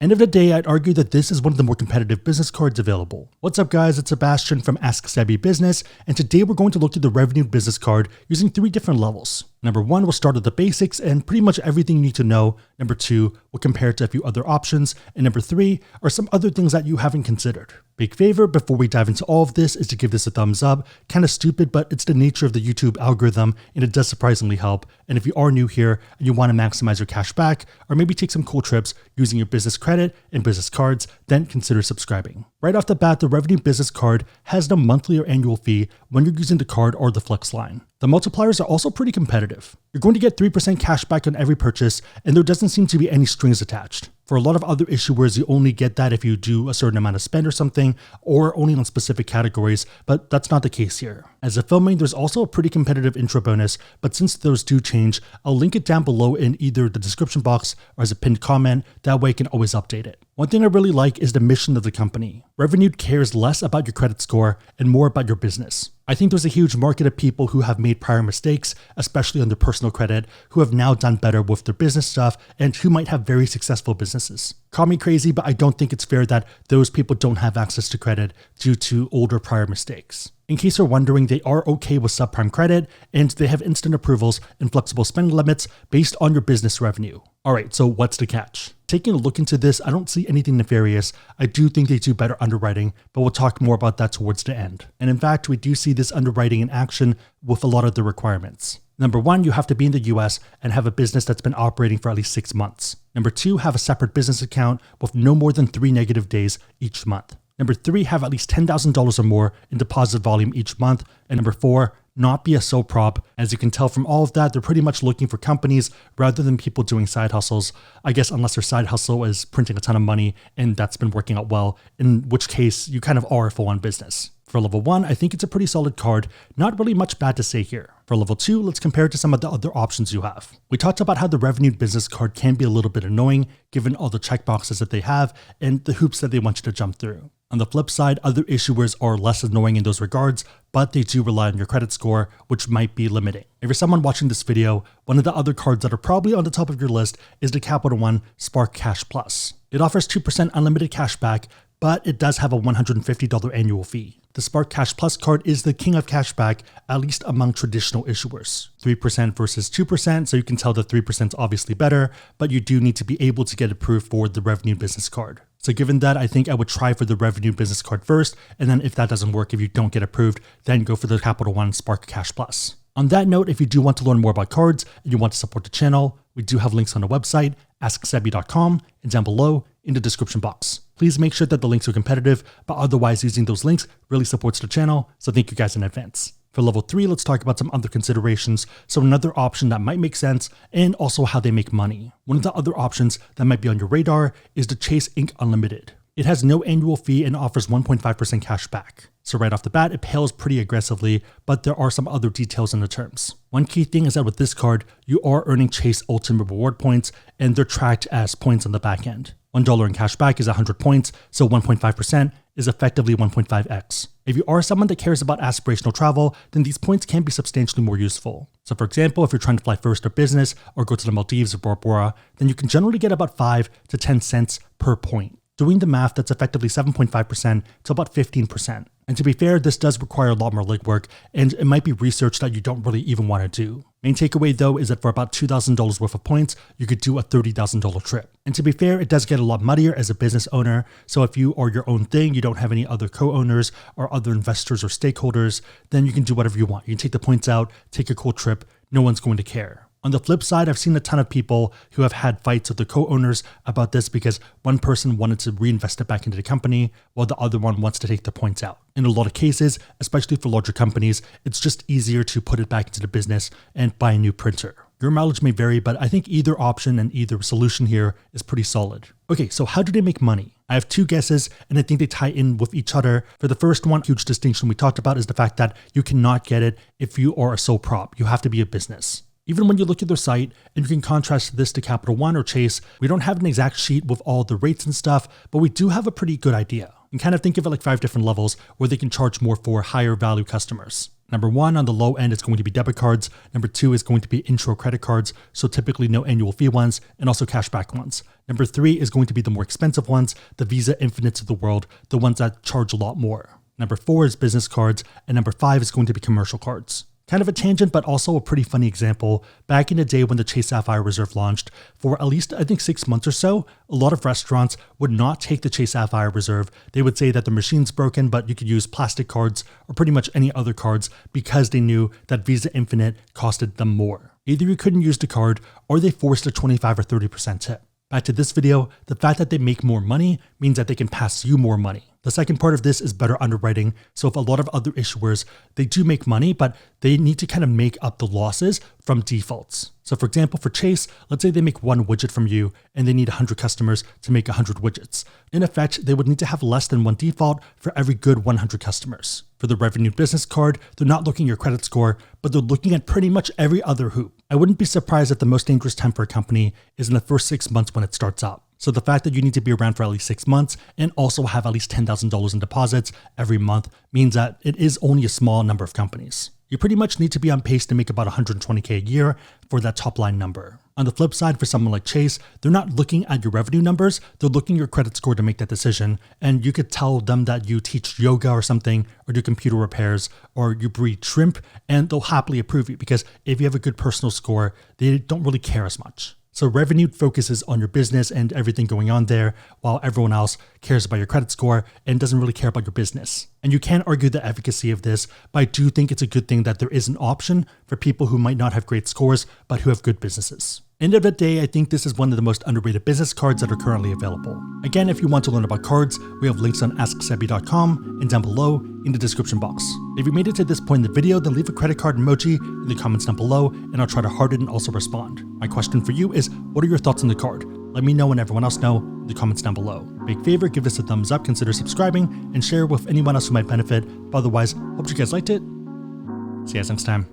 End of the day, I'd argue that this is one of the more competitive business cards available. What's up guys, it's Sebastian from Ask Sebby Business, and today we're going to look at the revenue business card using 3 different levels. Number 1, we'll start with the basics and pretty much everything you need to know. Number 2, we'll compare it to a few other options. And number 3 are some other things that you haven't considered. Big favor before we dive into all of this is to give this a thumbs up. Kind of stupid, but it's the nature of the YouTube algorithm and it does surprisingly help. And if you are new here and you want to maximize your cash back or maybe take some cool trips using your business credit and business cards, then consider subscribing. Right off the bat, the revenue business card has no monthly or annual fee when you're using the card or the flex line. The multipliers are also pretty competitive. You're going to get 3% cash back on every purchase, and there doesn't seem to be any strings attached. For a lot of other issuers, you only get that if you do a certain amount of spend or something, or only on specific categories, but that's not the case here. As a filming, there's also a pretty competitive intro bonus, but since those do change, I'll link it down below in either the description box or as a pinned comment, that way I can always update it. One thing I really like is the mission of the company. Revenue cares less about your credit score and more about your business. I think there's a huge market of people who have made prior mistakes, especially on their personal credit, who have now done better with their business stuff and who might have very successful businesses. Call me crazy, but I don't think it's fair that those people don't have access to credit due to older prior mistakes. In case you're wondering, they are okay with subprime credit and they have instant approvals and flexible spending limits based on your business revenue. Alright, so what's the catch? Taking a look into this, I don't see anything nefarious. I do think they do better underwriting, but we'll talk more about that towards the end. And in fact, we do see this underwriting in action with a lot of the requirements. Number 1, you have to be in the US and have a business that's been operating for at least 6 months. Number 2, have a separate business account with no more than 3 negative days each month. Number 3, have at least $10,000 or more in deposit volume each month. And number 4, not be a sole prop. As you can tell from all of that, they're pretty much looking for companies rather than people doing side hustles. I guess unless their side hustle is printing a ton of money and that's been working out well, in which case you kind of are a full-on business. For level 1, I think it's a pretty solid card. Not really much bad to say here. For level 2, let's compare it to some of the other options you have. We talked about how the revenue business card can be a little bit annoying given all the checkboxes that they have and the hoops that they want you to jump through. On the flip side, other issuers are less annoying in those regards, but they do rely on your credit score, which might be limiting. If you're someone watching this video, one of the other cards that are probably on the top of your list is the Capital One Spark Cash Plus. It offers 2% unlimited cash back, but it does have a $150 annual fee. The Spark Cash Plus card is the king of cashback, at least among traditional issuers. 3% versus 2%, so you can tell that 3% is obviously better, but you do need to be able to get approved for the revenue business card. So given that, I think I would try for the revenue business card first, and then if that doesn't work, if you don't get approved, then go for the Capital One Spark Cash Plus. On that note, if you do want to learn more about cards and you want to support the channel, we do have links on the website, asksebby.com, and down below in the description box. Please make sure that the links are competitive, but otherwise using those links really supports the channel, so thank you guys in advance. For level 3, let's talk about some other considerations, so another option that might make sense, and also how they make money. One of the other options that might be on your radar is the Chase Inc. Unlimited. It has no annual fee and offers 1.5% cash back. So right off the bat, it pales pretty aggressively, but there are some other details in the terms. One key thing is that with this card, you are earning Chase Ultimate Reward points, and they're tracked as points on the back end. $1 in cash back is 100 points, so 1.5% is effectively 1.5x. If you are someone that cares about aspirational travel, then these points can be substantially more useful. So for example, if you're trying to fly first or business, or go to the Maldives or Bora Bora, then you can generally get about 5 to 10 cents per point. Doing the math, that's effectively 7.5% to about 15%. And to be fair, this does require a lot more legwork, and it might be research that you don't really even want to do. Main takeaway though is that for about $2,000 worth of points, you could do a $30,000 trip. And to be fair, it does get a lot muddier as a business owner, so if you are your own thing, you don't have any other co-owners or other investors or stakeholders, then you can do whatever you want. You can take the points out, take a cool trip, no one's going to care. On the flip side, I've seen a ton of people who have had fights with their co-owners about this because one person wanted to reinvest it back into the company while the other one wants to take the points out. In a lot of cases, especially for larger companies, it's just easier to put it back into the business and buy a new printer. Your mileage may vary, but I think either option and either solution here is pretty solid. Okay, so how do they make money? I have 2 guesses, and I think they tie in with each other. For the first one, huge distinction we talked about is the fact that you cannot get it if you are a sole prop. You have to be a business. Even when you look at their site, and you can contrast this to Capital One or Chase, we don't have an exact sheet with all the rates and stuff, but we do have a pretty good idea. And kind of think of it like 5 different levels where they can charge more for higher value customers. Number 1 on the low end is going to be debit cards. Number 2 is going to be intro credit cards, so typically no annual fee ones, and also cashback ones. Number 3 is going to be the more expensive ones, the Visa Infinites of the world, the ones that charge a lot more. Number 4 is business cards, and number 5 is going to be commercial cards. Kind of a tangent, but also a pretty funny example. Back in the day when the Chase Sapphire Reserve launched, for at least I think 6 months or so, a lot of restaurants would not take the Chase Sapphire Reserve. They would say that the machine's broken, but you could use plastic cards or pretty much any other cards because they knew that Visa Infinite costed them more. Either you couldn't use the card or they forced a 25 or 30% tip. Back to this video, the fact that they make more money means that they can pass you more money. The second part of this is better underwriting. So if a lot of other issuers, they do make money, but they need to kind of make up the losses from defaults. So for example, for Chase, let's say they make one widget from you and they need 100 customers to make 100 widgets. In effect, they would need to have less than one default for every good 100 customers. For the revenue business card, they're not looking at your credit score, but they're looking at pretty much every other hoop. I wouldn't be surprised if the most dangerous time for a company is in the first 6 months when it starts up. So the fact that you need to be around for at least 6 months and also have at least $10,000 in deposits every month means that it is only a small number of companies. You pretty much need to be on pace to make about $120K a year for that top line number. On the flip side, for someone like Chase, they're not looking at your revenue numbers, they're looking at your credit score to make that decision. And you could tell them that you teach yoga or something, or do computer repairs, or you breed shrimp, and they'll happily approve you because if you have a good personal score, they don't really care as much. So revenue focuses on your business and everything going on there, while everyone else cares about your credit score and doesn't really care about your business. And you can argue the efficacy of this, but I do think it's a good thing that there is an option for people who might not have great scores, but who have good businesses. End of the day, I think this is one of the most underrated business cards that are currently available. Again, if you want to learn about cards, we have links on AskSebby.com and down below in the description box. If you made it to this point in the video, then leave a credit card emoji in the comments down below, and I'll try to harden and also respond. My question for you is, what are your thoughts on the card? Let me know and everyone else know in the comments down below. Big favor, give this a thumbs up, consider subscribing, and share with anyone else who might benefit. But otherwise, hope you guys liked it. See you guys next time.